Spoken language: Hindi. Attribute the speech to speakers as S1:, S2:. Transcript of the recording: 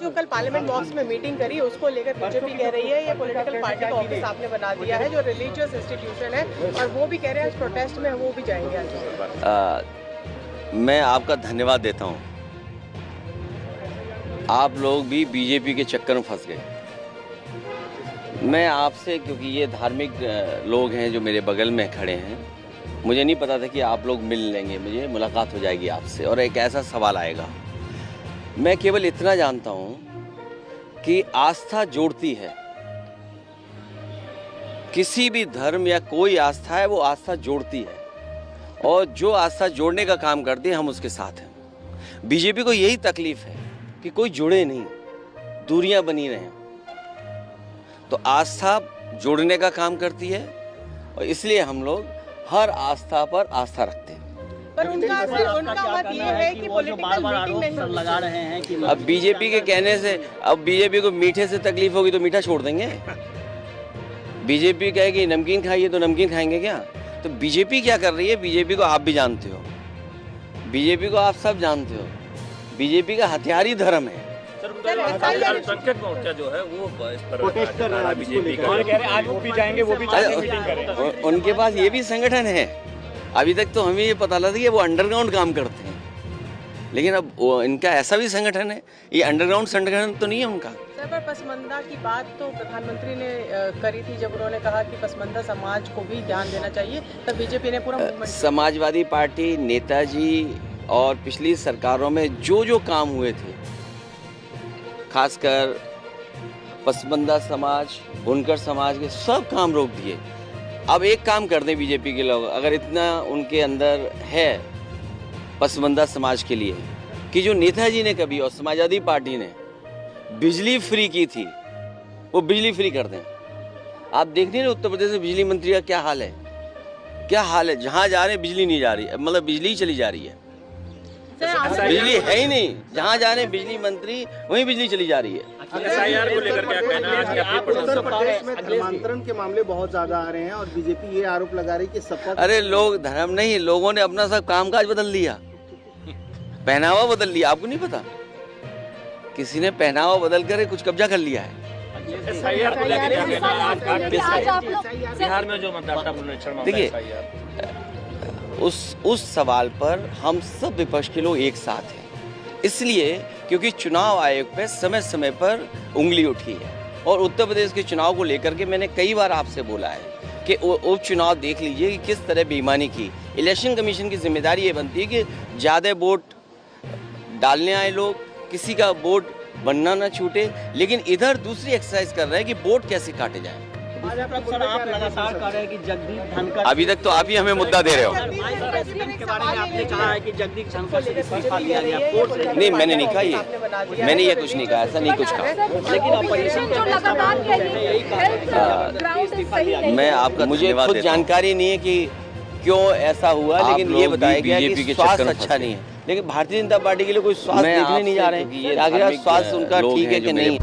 S1: जो कल पार्लियामेंट बॉक्स में मीटिंग करी उसको लेकर बीजेपी कह रही है ये पॉलिटिकल पार्टी का ऑफिस आपने बना दिया है, जो रिलीजियस इंस्टीट्यूशन है, और वो भी कह रहे हैं आज प्रोटेस्ट में वो भी जाएंगे आज।
S2: मैं आपका धन्यवाद देता हूँ। आप लोग भी बीजेपी के चक्कर में फंस गए। मैं आपसे, क्योंकि ये धार्मिक लोग हैं जो मेरे बगल में खड़े हैं, मुझे नहीं पता था कि आप लोग मिल लेंगे, मुझे मुलाकात हो जाएगी आपसे और एक ऐसा सवाल आएगा। मैं केवल इतना जानता हूँ कि आस्था जोड़ती है। किसी भी धर्म या कोई आस्था है, वो आस्था जोड़ती है, और जो आस्था जोड़ने का काम करती है हम उसके साथ हैं। बीजेपी को यही तकलीफ है कि कोई जुड़े नहीं, दूरियां बनी रहें। तो आस्था जोड़ने का काम करती है, और इसलिए हम लोग हर आस्था पर आस्था रखते हैं।
S1: पर उनका बात ये है कि पॉलिटिकल मीटिंग नहीं
S3: लगा रहे हैं कि
S2: अब बीजेपी के कहने से, अब बीजेपी को मीठे से तकलीफ होगी तो मीठा छोड़ देंगे। बीजेपी कहेगी नमकीन खाइए तो नमकीन खाएंगे क्या? तो बीजेपी क्या कर रही है, बीजेपी को आप भी जानते हो, बीजेपी को आप सब जानते हो। बीजेपी का हथियार ही धर्म है।
S4: संकट मोर्चा जो है वो इस पर प्रोटेस्ट कर रहा है बीजेपी का, कह रहे हैं आज वो भी जाएंगे, वो भी मीटिंग करेंगे।
S2: उनके पास ये भी संगठन है। अभी तक तो हमें ये पता लगा कि वो अंडरग्राउंड काम करते हैं, लेकिन अब इनका ऐसा भी संगठन है। ये अंडरग्राउंड संगठन तो नहीं है उनका।
S1: सर, पर पसमंदा की बात तो प्रधानमंत्री ने करी थी, जब उन्होंने कहा कि पसमंदा समाज को भी ध्यान देना चाहिए, तब बीजेपी ने पूरा मूवमेंट।
S2: समाजवादी पार्टी, नेताजी और पिछली सरकारों में जो जो काम हुए थे, खासकर पसमंदा समाज, बुनकर समाज के सब काम रोक दिए। अब एक काम कर दें बीजेपी के लोग, अगर इतना उनके अंदर है पसमंदा समाज के लिए, कि जो नेताजी ने कभी और समाजवादी पार्टी ने बिजली फ्री की थी, वो बिजली फ्री कर दें। आप देख रहे हैं उत्तर प्रदेश में बिजली मंत्री का क्या हाल है, क्या हाल है। जहाँ जा रहे हैं बिजली नहीं जा रही है, मतलब बिजली चली जा रही है, बिजली है ही नहीं। जहाँ जा रहे हैं बिजली मंत्री, वहीं बिजली चली जा रही है।
S4: SIR को लेकर क्या कहना है?
S3: उत्तर प्रदेश में धर्मांतरण के मामले बहुत ज्यादा आ रहे हैं और बीजेपी ये आरोप लगा रही है कि सपा।
S2: अरे लोग धर्म नहीं, लोगों ने अपना सब कामकाज बदल दिया, पहनावा बदल लिया। आपको नहीं पता, किसी ने पहनावा बदल कर कुछ कब्जा कर लिया है।
S4: SIR को लेकर क्या कहना है? बिहार में जो मतदाता पुनरीक्षण,
S2: देखिए उस सवाल पर हम सब विपक्ष के लोग एक साथ हैं, इसलिए क्योंकि चुनाव आयोग पे समय समय पर उंगली उठी है। और उत्तर प्रदेश के चुनाव को लेकर के मैंने कई बार आपसे बोला है कि उपचुनाव देख लीजिए कि किस तरह बेईमानी की। इलेक्शन कमीशन की जिम्मेदारी ये बनती है कि ज़्यादा वोट डालने आए लोग, किसी का वोट बनना ना छूटे, लेकिन इधर दूसरी एक्सरसाइज कर रहे हैं कि वोट कैसे काटे जाए।
S3: सर, आप लगातार कह रहे हैं कि जगदीप धनखड़,
S2: अभी तक तो आप ही हमें मुद्दा दे रहे हो।
S3: के बारे में आपने कहा है कि जगदीप धनखड़ से इस्तीफा लिया गया कोर्ट से।
S2: नहीं, मैंने नहीं कहा ये, मैंने ये कुछ नहीं कहा, ऐसा नहीं कुछ कहा।
S3: लेकिन अपोजिशन जो लगातार यही कहा,
S2: मैं आपका, मुझे खुद जानकारी नहीं है कि क्यों ऐसा हुआ, लेकिन ये बताया गया कि स्वास्थ्य अच्छा नहीं है। लेकिन भारतीय जनता पार्टी के लिए कोई स्वास्थ्य देखने नहीं जा रहे हैं, स्वास्थ्य उनका ठीक है कि नहीं।